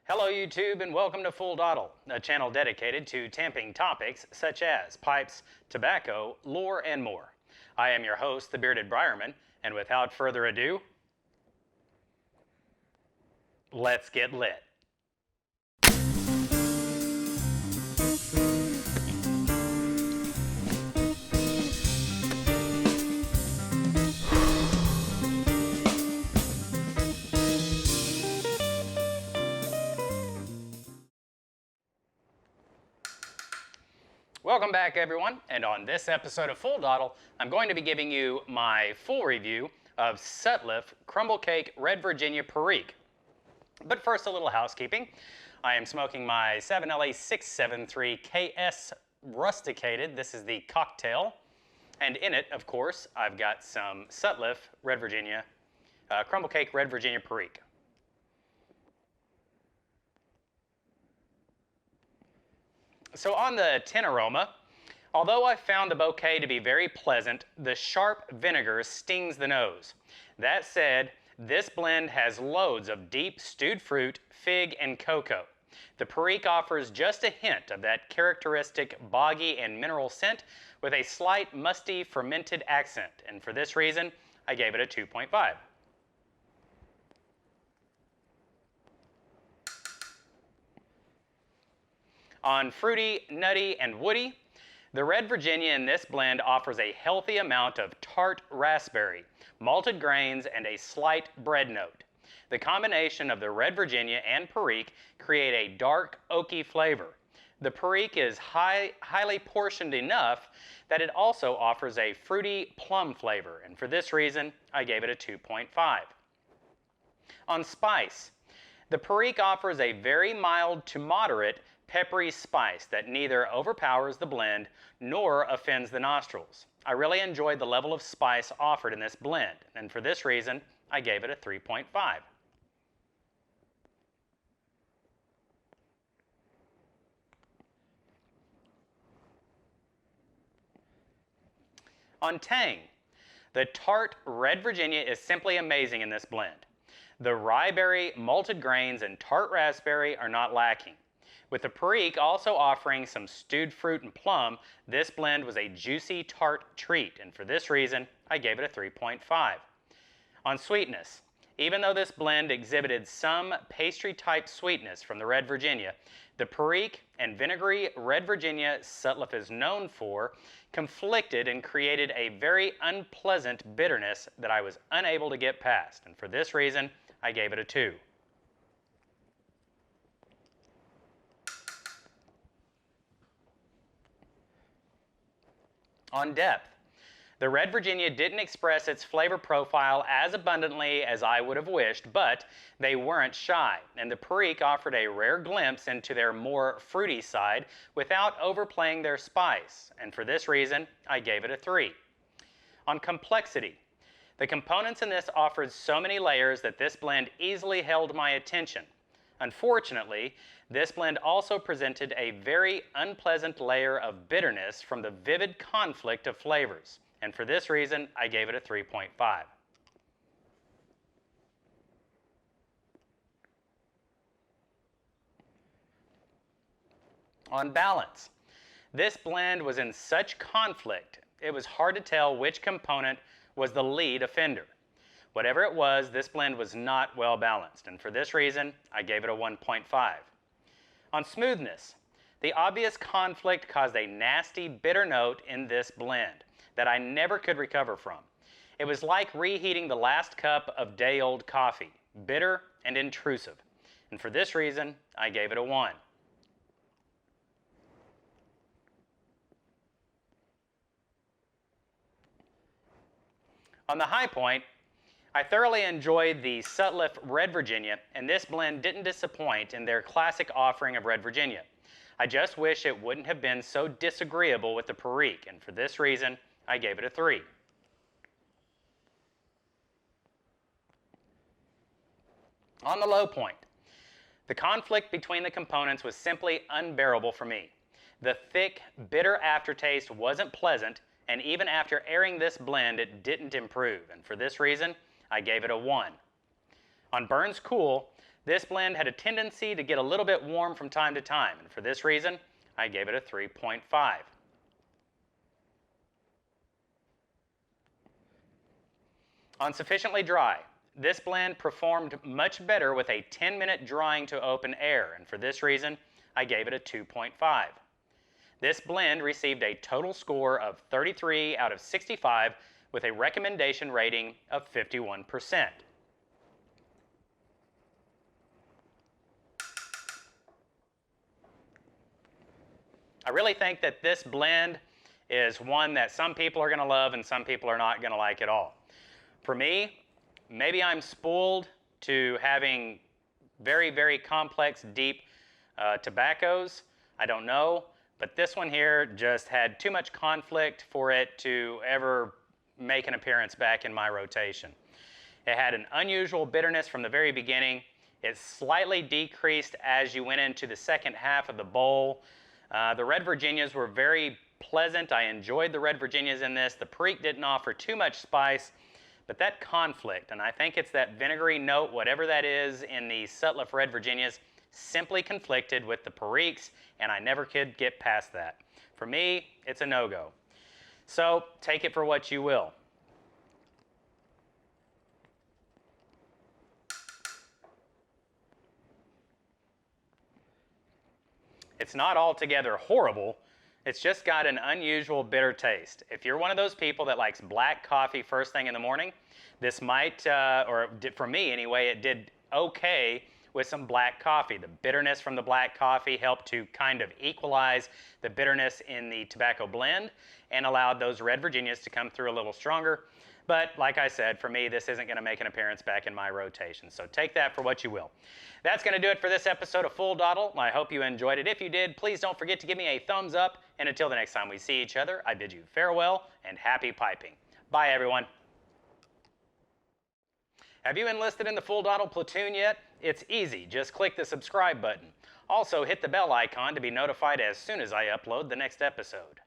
Hello YouTube and welcome to Full Dottle, a channel dedicated to tamping topics such as pipes, tobacco, lore, and more. I am your host, the Bearded Briarman, and without further ado, let's get lit. Welcome back everyone, and on this episode of Full Dottle, I'm going to be giving you my full review of Sutliff Crumble Kake Red Virginia Perique. But first, a little housekeeping. I am smoking my 7LA673KS Rusticated. This is the cocktail. And in it, of course, I've got some Sutliff Red Virginia, Crumble Kake Red Virginia Perique. So on the tin aroma, although I found the bouquet to be very pleasant, the sharp vinegar stings the nose. That said, this blend has loads of deep stewed fruit, fig, and cocoa. The Perique offers just a hint of that characteristic boggy and mineral scent with a slight musty fermented accent, and for this reason, I gave it a 2.5. On fruity, nutty, and woody, the Red Virginia in this blend offers a healthy amount of tart raspberry, malted grains, and a slight bread note. The combination of the Red Virginia and Perique create a dark, oaky flavor. The Perique is highly portioned enough that it also offers a fruity plum flavor, and for this reason, I gave it a 2.5. On spice, the Perique offers a very mild to moderate peppery spice that neither overpowers the blend nor offends the nostrils. I really enjoyed the level of spice offered in this blend, and for this reason, I gave it a 3.5. On tang, the tart Red Virginia is simply amazing in this blend. The rye berry, malted grains, and tart raspberry are not lacking. With the Perique also offering some stewed fruit and plum, this blend was a juicy tart treat, and for this reason, I gave it a 3.5. On sweetness, even though this blend exhibited some pastry-type sweetness from the Red Virginia, the Perique and vinegary Red Virginia Sutliff is known for conflicted and created a very unpleasant bitterness that I was unable to get past, and for this reason, I gave it a 2. On depth, the Red Virginia didn't express its flavor profile as abundantly as I would have wished, but they weren't shy, and the Perique offered a rare glimpse into their more fruity side without overplaying their spice, and for this reason, I gave it a 3. On complexity, the components in this offered so many layers that this blend easily held my attention. Unfortunately, this blend also presented a very unpleasant layer of bitterness from the vivid conflict of flavors, and for this reason, I gave it a 3.5. On balance, this blend was in such conflict, it was hard to tell which component was the lead offender. Whatever it was, this blend was not well balanced, and for this reason, I gave it a 1.5. On smoothness, the obvious conflict caused a nasty, bitter note in this blend that I never could recover from. It was like reheating the last cup of day-old coffee, bitter and intrusive, and for this reason, I gave it a 1. On the high point, I thoroughly enjoyed the Sutliff Red Virginia, and this blend didn't disappoint in their classic offering of Red Virginia. I just wish it wouldn't have been so disagreeable with the Perique, and for this reason, I gave it a 3. On the low point, the conflict between the components was simply unbearable for me. The thick, bitter aftertaste wasn't pleasant, and even after airing this blend, it didn't improve, and for this reason, I gave it a 1. On Burns Cool, This blend had a tendency to get a little bit warm from time to time, and for this reason, I gave it a 3.5. On sufficiently dry, this blend performed much better with a 10-minute drying to open air, and for this reason, I gave it a 2.5. This blend received a total score of 33 out of 65 with a recommendation rating of 51%. I really think that this blend is one that some people are going to love and some people are not going to like at all. For me, maybe I'm spoiled to having very, very complex, deep tobaccos. I don't know. But this one here just had too much conflict for it to ever make an appearance back in my rotation. It had an unusual bitterness from the very beginning. It slightly decreased as you went into the second half of the bowl. The Red Virginias were very pleasant. I enjoyed the Red Virginias in this. The Perique didn't offer too much spice, but that conflict, and I think it's that vinegary note, whatever that is in the Sutliff Red Virginias, simply conflicted with the Periques, and I never could get past that. For me, it's a no-go. So take it for what you will. It's not altogether horrible. It's just got an unusual bitter taste. If you're one of those people that likes black coffee first thing in the morning, this might, or for me anyway, it did okay with some black coffee. The bitterness from the black coffee helped to kind of equalize the bitterness in the tobacco blend and allowed those Red Virginias to come through a little stronger. But like I said, for me, this isn't going to make an appearance back in my rotation. So take that for what you will. That's going to do it for this episode of Full Dottle. I hope you enjoyed it. If you did, please don't forget to give me a thumbs up. And until the next time we see each other, I bid you farewell and happy piping. Bye, everyone. Have you enlisted in the Full Dottle platoon yet? It's easy. Just click the subscribe button. Also, hit the bell icon to be notified as soon as I upload the next episode.